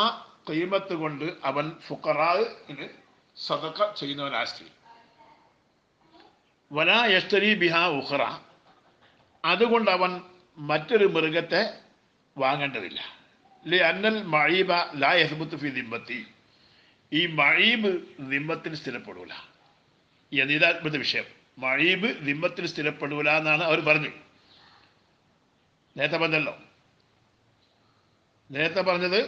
ഖീമത്ത് കൊണ്ട് അവൻ ഫുഖറാഇന് സദഖ ചെയ്യുന്നവനാസ്തി. വലാ യസ്തരി ബിഹ ഉഖറ, അതുകൊണ്ട് അവൻ മറ്റൊരു മൃഗത്തെ വാങ്ങേണ്ടതില്ല. ലി അന്നൽ മഈബ ലാ യസ്ബുത്തു ഫി ദിമ്മത്തി, ഈ മഈബ് ദിമ്മത്തിൽ സ്ഥിരപ്പെടൂല എന്നീതാത്മത്തെ വിഷയം. മഈബ് ദിമ്മത്തിൽ സ്ഥിരപ്പെടൂല എന്നാണ് അവർ പറഞ്ഞു. നേരത്തെ പറഞ്ഞല്ലോ, നേരത്തെ പറഞ്ഞത്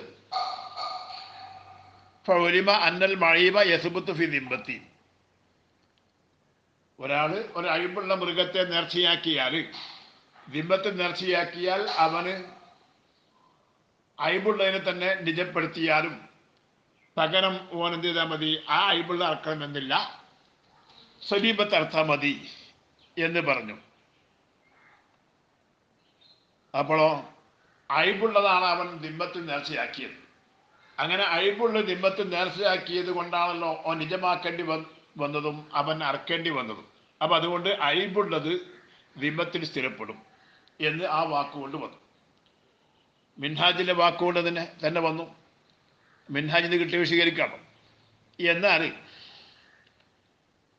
ഫഉലിമ അന്നൽ മഈബ യസ്ബുത്തു ഫി ദിമ്മത്തി, ഒരാൾ ഒരു അയിബുള്ള മൃഗത്തെ നേർച്ചയാക്കിയാൽ, ദിമ്മത്തിൽ നേർച്ചയാക്കിയാൽ അവന് അയിബുള്ളതിനെ തന്നെ നിജപ്പെടുത്തിയാലും പകരം ഓൻ എന്ത് ചെയ്താൽ മതി? ആ അയിബുള്ള അറക്കണമെന്നില്ല, സലീബത്ത് അർത്ഥം മതി എന്ന് പറഞ്ഞു. അപ്പോഴോ അയിബുള്ളതാണ് അവൻ ദിമ്മത്തിൽ നേർച്ചയാക്കിയത്. അങ്ങനെ അയിബുള്ള ദിമ്മത്തിൽ നേർച്ചയാക്കിയത് കൊണ്ടാണല്ലോ ഓൻ നിജമാക്കേണ്ടി വന്നതും അവൻ അറക്കേണ്ടി വന്നതും. അപ്പം അതുകൊണ്ട് അയിബുള്ളത് ദിമ്മത്തിൽ സ്ഥിരപ്പെടും എന്ന് ആ വാക്കുകൊണ്ട് വന്നു. മിൻഹാജിലെ വാക്കുകൊണ്ട് തന്നെ വന്നു. മിൻഹാജിന് കിട്ടിയ വിശദീകരിക്കണം. എന്നാൽ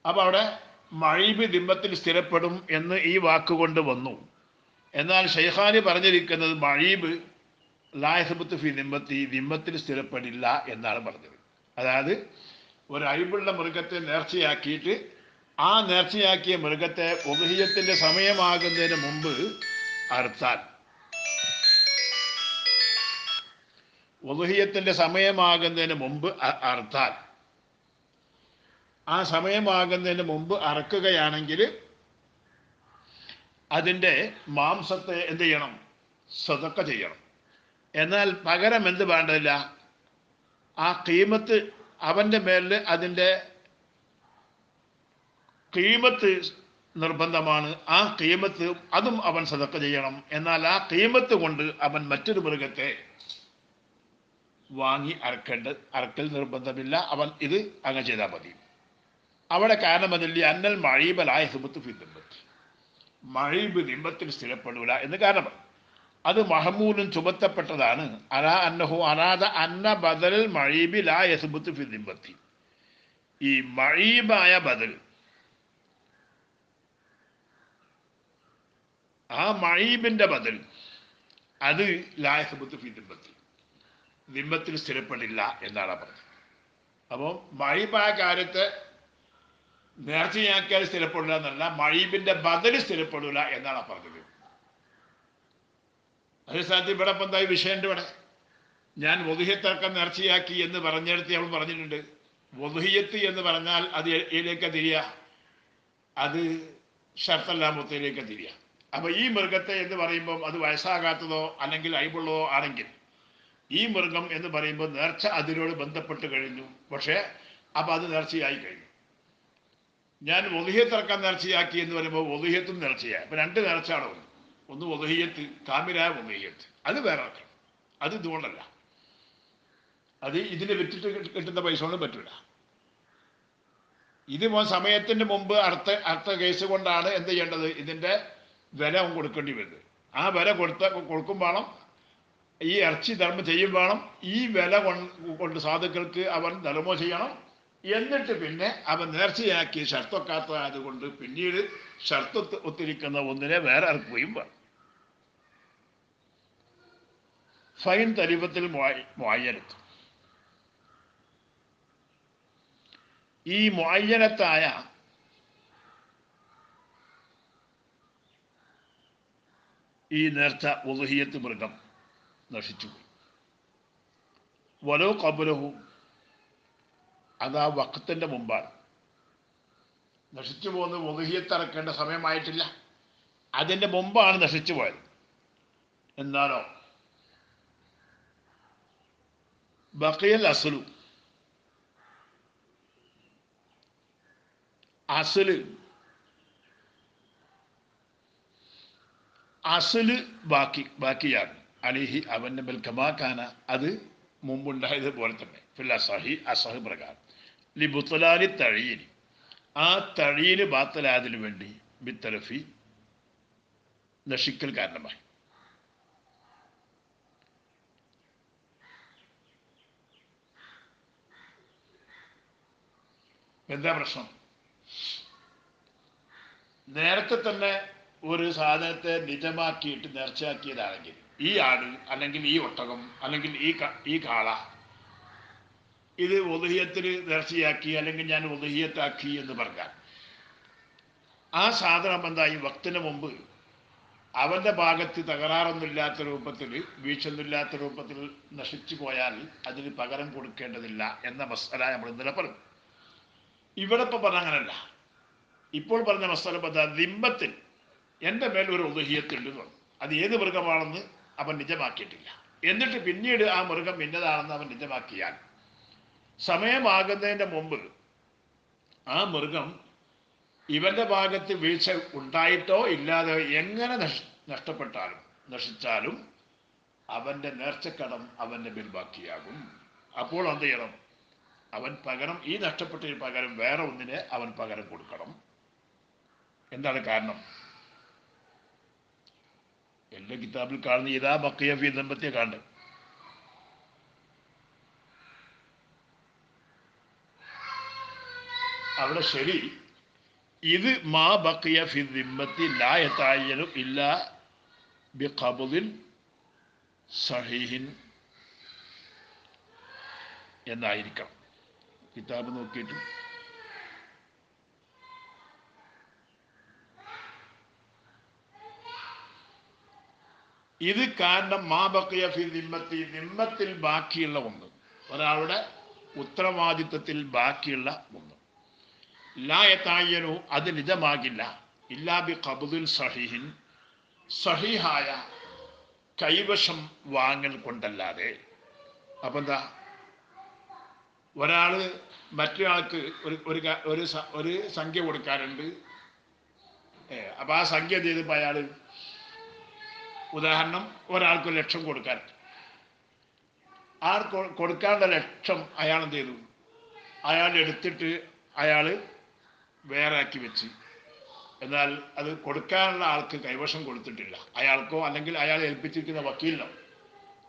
അപ്പം അവിടെ മഴീബ് ദിമ്മത്തിൽ സ്ഥിരപ്പെടും എന്ന് ഈ വാക്കുകൊണ്ട് വന്നു. എന്നാൽ ഷെയ്ഖാനി പറഞ്ഞിരിക്കുന്നത് മഴീബ് ലായസബത്ത് ഫി ദിമ്മത്തി, ദിമ്മത്തിൽ സ്ഥിരപ്പെടില്ല എന്നാണ് പറഞ്ഞത്. അതായത് ഒരു അയിബുള്ള മൃഗത്തെ നേർച്ചയാക്കിയിട്ട് ആ നേർച്ചയാക്കിയ മൃഗത്തെ ഉദ്ഹിയ്യത്തിന്റെ സമയമാകുന്നതിന് മുമ്പ് അറുത്താൽ, ഉദ്ഹിയ്യത്തിന്റെ സമയമാകുന്നതിന് മുമ്പ് അറുത്താൽ, ആ സമയമാകുന്നതിന് മുമ്പ് അറക്കുകയാണെങ്കിൽ അതിൻ്റെ മാംസത്തെ എന്ത് ചെയ്യണം? സദക്ക ചെയ്യണം. എന്നാൽ പകരം എന്ത് വേണ്ടതില്ല? ആ ഖീമത്ത് അവൻ്റെ മേലിൽ അതിൻ്റെ ഖീമത്ത് നിർബന്ധമാണ്. ആ ഖീമത്ത് അതും അവൻ സദക്ക ചെയ്യണം. എന്നാൽ ആ ഖീമത്ത് കൊണ്ട് അവൻ മറ്റൊരു മൃഗത്തെ വാങ്ങി അറക്കൽ നിർബന്ധമില്ല. അവൻ ഇത് അങ്ങ് ചെയ്താൽ മതി. അവിടെ കാരണം അതില്ല, അന്നൽ മഴീബലായ സുബത്ത് ഫി ദിമ്മത്ത്, മഴീബ് ദിമ്മത്തിൽ സ്ഥിരപ്പെടൂല എന്ന് കാരണം. അത് മഹമൂലും ചുമത്തപ്പെട്ടതാണ്. അലാ അന്നഹു അനാദ അന്ന ബദൽ മഴീബി ലാ യസ്ബുത്ത് ഫി ദിമ്മത്തി. ഈ മഴീബായ ബദൽ, ആ മഴീബിന്റെ ബദൽ അത് ലാ യസ്ബുത്ത് ഫി ദിമ്മത്തി, ദിമ്മത്തിൽ സ്ഥിരപ്പെടില്ല എന്നാണ് പറഞ്ഞത്. അപ്പോൾ മഴീബായ കാര്യത്തെ നേർച്ചയാക്കിയാൽ സ്ഥിരപ്പെടില്ല എന്നല്ല, മഴീബിന്റെ ബദൽ സ്ഥിരപ്പെടില്ല എന്നാണ് പറഞ്ഞത്. അതേ സ്ഥാനത്ത് ഇവിടെ ഇപ്പം എന്തായി വിഷയമുണ്ട്. ഇവിടെ ഞാൻ വധുഹിയത്തർക്കം നേർച്ചയാക്കി എന്ന് പറഞ്ഞെടുത്ത് അവൾ പറഞ്ഞിട്ടുണ്ട്. വധുഹിയത്ത് എന്ന് പറഞ്ഞാൽ അത് ഏതിലേക്ക് തിരിയുക? അത് ഷർത്തല്ലാമത്തേലേക്ക് തിരിയുക. അപ്പൊ ഈ മൃഗത്തെ എന്ന് പറയുമ്പം അത് വയസ്സാകാത്തതോ അല്ലെങ്കിൽ അയബുള്ളതോ ആണെങ്കിൽ ഈ മൃഗം എന്ന് പറയുമ്പോൾ നേർച്ച അതിനോട് ബന്ധപ്പെട്ട് കഴിഞ്ഞു. പക്ഷേ അപ്പൊ അത് നേർച്ചയായി കഴിഞ്ഞു. ഞാൻ വധുഹിയത്തർക്കം നേർച്ചയാക്കി എന്ന് പറയുമ്പോൾ വധുഹിയത്തും നേർച്ചയായി. അപ്പൊ രണ്ട് നേർച്ചയാണോ? ഒന്ന് വധുഹിയത്ത്, കാമിലായ വധുഹിയത്ത്, അത് വേറെ ആക്കണം. അത് ഇതുകൊണ്ടല്ല, അത് ഇതിനെ വിറ്റിട്ട് കിട്ടുന്ന പൈസ കൊണ്ട് പറ്റൂല. ഇത് സമയത്തിന് മുമ്പ് അടുത്ത കേസ് കൊണ്ടാണ് എന്ത് ചെയ്യേണ്ടത്? ഇതിന്റെ വില കൊടുക്കേണ്ടി വരുന്നത്. ആ വില കൊടുക്കും വേണം, ഈ ഇറച്ചി ധർമ്മം ചെയ്യും വേണം. ഈ വില കൊണ്ട് സാധുക്കൾക്ക് അവൻ ധർമ്മം ചെയ്യണം. എന്നിട്ട് പിന്നെ അവൻ നേർച്ചയാക്കി ഷർത്തൊക്കാത്തതായത് കൊണ്ട് പിന്നീട് ഷർത്ത് ഒത്തിരിക്കുന്ന ഒന്നിനെ വേറെ ഇറക്കുകയും വേണം. ഫൈൻ തരിപത്തിൽ മുഅയ്യനത്ത്, ഈ മുഅയ്യനത്തായ ഈ നേർച്ച ഉദ്ഹിയ്യത്ത് മൃഗം നശിച്ചുപോയി. വലോ ഖബലഹു, അത് ആ വഖത്തിന്റെ മുമ്പാണ്. നശിച്ചു പോകുന്നത് ഉദ്ഹിയ്യത്ത് അറക്കേണ്ട സമയമായിട്ടില്ല, അതിൻ്റെ മുമ്പാണ് നശിച്ചു പോയത്. എന്നാലോ ബഖിയൽ അസ്ലു, അസ്ല് ബാക്കിയാണ്. അലിഹി അവന്റെ മേൽ കമാക്കാന, അത് മുമ്പുണ്ടായത് പോലെ തന്നെ. ഫിൽ അസഹി, അസഹ് പ്രകാരം. ലി ബുത്തലാലി തഴീന്, ആ തഴീന് ബാത്തലായതിനു വേണ്ടി ബിത്തലഫി നശിക്കൽ കാരണമായി. എന്താ പ്രശ്നം? നേരത്തെ തന്നെ ഒരു സാധനത്തെ നിജമാക്കിയിട്ട് നേർച്ചയാക്കിയതാണെങ്കിൽ, ഈ ആട് അല്ലെങ്കിൽ ഈ ഒട്ടകം അല്ലെങ്കിൽ ഈ കാള, ഇത് ഉദ്ഹിയ്യത്തിന് നേർച്ചയാക്കി അല്ലെങ്കിൽ ഞാൻ ഉദ്ഹിയ്യത്താക്കി എന്ന് പറഞ്ഞാൽ ആ സാധനം എന്തായി? വക്തിന് മുമ്പ് അവന്റെ ഭാഗത്ത് തകരാറൊന്നുമില്ലാത്ത രൂപത്തിൽ, വീഴ്ചയൊന്നുമില്ലാത്ത രൂപത്തിൽ നശിച്ചു പോയാൽ അതിന് പകരം കൊടുക്കേണ്ടതില്ല എന്ന മസല നമ്മൾ ഇന്നലെ പറഞ്ഞു. ഇവിടെ ഇപ്പൊ പറഞ്ഞ അങ്ങനല്ല. ഇപ്പോൾ പറഞ്ഞ മസല എന്താ? ദിമ്മത്തിൽ എൻ്റെ മേൽ ഒരു ഉദ്ഹിയ്യത്ത് ഉണ്ട് എന്ന് പറഞ്ഞു. അത് ഏത് മൃഗമാണെന്ന് അവൻ നിജമാക്കിയിട്ടില്ല. എന്നിട്ട് പിന്നീട് ആ മൃഗം ഇന്നതാണെന്ന് അവൻ നിജമാക്കിയാൽ സമയമാകുന്നതിൻ്റെ മുമ്പ് ആ മൃഗം ഇവന്റെ ഭാഗത്ത് വീഴ്ച ഉണ്ടായിട്ടോ ഇല്ലാതെ എങ്ങനെ നശിച്ചാലും അവന്റെ നേർച്ചക്കടം അവന്റെ മേൽ ബാക്കിയാകും. അപ്പോൾ എന്ത് ചെയ്യണം? അവൻ പകരം, ഈ നഷ്ടപ്പെട്ടതിന് പകരം വേറെ ഒന്നിനെ അവൻ പകരം കൊടുക്കണം. എന്താണ് കാരണം? എല്ലാ കിതാബിൽ കാണുന്ന ഇതാ ബഖിയ ഫീ ദമ്പത്തിയെ കാണുന്നത്. അവിടെ ശരി ഇത് മാ ബഖിയ ഫി ദിമ്മത്തി ലാ യതഅയ്യനു ഇല്ലാ ബിഖബ്ദിൻ സഹീഹിൻ എന്നായിരിക്കണം. കിതാബ് നോക്കിയിട്ട് ഇത് കാരണം മാ ബഖിയ ഫി ദിമ്മത്തി, ദിമ്മത്തിൽ ബാക്കിയുള്ള ഒന്ന്, ഒരാളുടെ ഉത്തരവാദിത്വത്തിൽ ബാക്കിയുള്ള ഒന്ന്, ലാ യതഅയ്യനു അത് നിജമാകില്ല, ഇല്ലാ ബി ഖബ്ദിൽ സഹീഹിൻ സഹീഹായ കൈവശം വാങ്ങൽ കൊണ്ടല്ലാതെ. അപ്പം എന്താ, ഒരാൾ മറ്റൊരാൾക്ക് ഒരു സംഖ്യ കൊടുക്കാറുണ്ട്. അപ്പം ആ സംഖ്യ ചെയ്തപ്പോൾ അയാൾ, ഉദാഹരണം, ഒരാൾക്ക് 1,00,000 കൊടുക്കാറുണ്ട്. ആ കൊടുക്കാനുള്ള 1,00,000 അയാൾ എന്ത് ചെയ്തു, അയാൾ എടുത്തിട്ട് അയാൾ വേറെ ആക്കി വെച്ച്. എന്നാൽ അത് കൊടുക്കാനുള്ള ആൾക്ക് കൈവശം കൊടുത്തിട്ടില്ല. അയാൾക്കോ അല്ലെങ്കിൽ അയാൾ ഏൽപ്പിച്ചിരിക്കുന്ന വക്കീലിനോ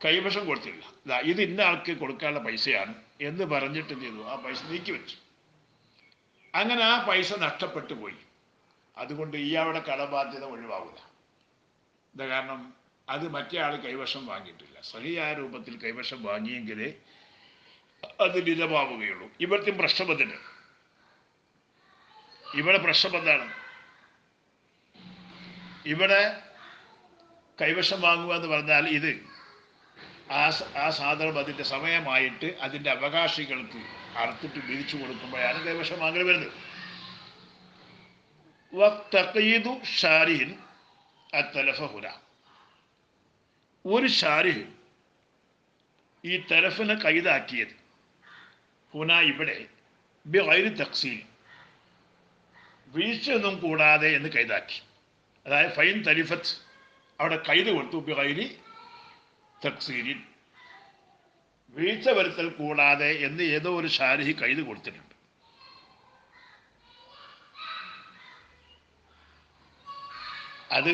കൈവശം കൊടുത്തിട്ടില്ല. ഇത് ഇന്ന ആൾക്ക് കൊടുക്കാനുള്ള പൈസയാണ് എന്ന് പറഞ്ഞിട്ട് എന്ത് ചെയ്തു, ആ പൈസ നീക്കി വെച്ചു. അങ്ങനെ ആ പൈസ നഷ്ടപ്പെട്ടു പോയി. അതുകൊണ്ട് ഇയാളുടെ കടബാധ്യത ഒഴിവാകില്ല. എന്താ കാരണം, അത് മറ്റേ ആൾ കൈവശം വാങ്ങിയിട്ടില്ല. സഹിയായ രൂപത്തിൽ കൈവശം വാങ്ങിയെങ്കിലേ അത് നിജമാവുകയുള്ളൂ. ഇവിടുത്തെ പ്രശ്നം അതിന്, ഇവിടെ പ്രശ്നം എന്താണ്, ഇവിടെ കൈവശം വാങ്ങുക എന്ന് പറഞ്ഞാൽ ഇത് ആ സാധനം അതിൻ്റെ സമയമായിട്ട് അതിൻ്റെ അവകാശികൾക്ക് അറുത്തിട്ട് വിരിച്ചു കൊടുക്കുമ്പോഴാണ് കൈവശം വാങ്ങൽ വരുന്നത്. വഖ്തഖീദു ഷാരിഹിൻ അത്തലഫ ഹുന, ഒരു ഷാരിഹ് ഈ തലഫിനെ കൈതാക്കിയത് ഹുന ഇവിടെ ബിഗൈരി തഖ്സീൽ, വീഴ്ചയൊന്നും കൂടാതെ എന്ന് കൈതാക്കി. അതായത് ഫൈൻ തലിഫത്ത്, അവിടെ കൈത് കൊടുത്തു ബിഗൈരി തഖ്സീരിൻ, വീഴ്ച വരുത്തൽ കൂടാതെ എന്ന് ഏതോ ഒരു ഷാരിഹി കൈത് കൊടുത്തിട്ടുണ്ട്. അത്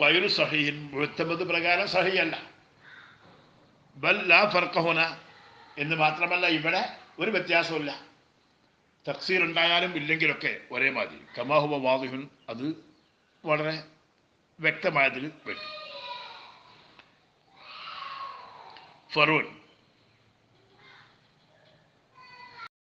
ഗൈറു സഹീഹിൻ, മുഅ്തമദ് പ്രകാരം സഹിയല്ല. ബൽ ലാ ഫർഖ ഹുന എന്ന് മാത്രമല്ല, ഇവിടെ ഒരു വ്യത്യാസമില്ല. തഖ്സീർ ഉണ്ടായാലും ഇല്ലെങ്കിലൊക്കെ ഒരേ മാതിരി. കമാ ഹുവ വാദിഹുൻ, അത് വളരെ വ്യക്തമായതിൽ പറ്റും. ഫറൂൻ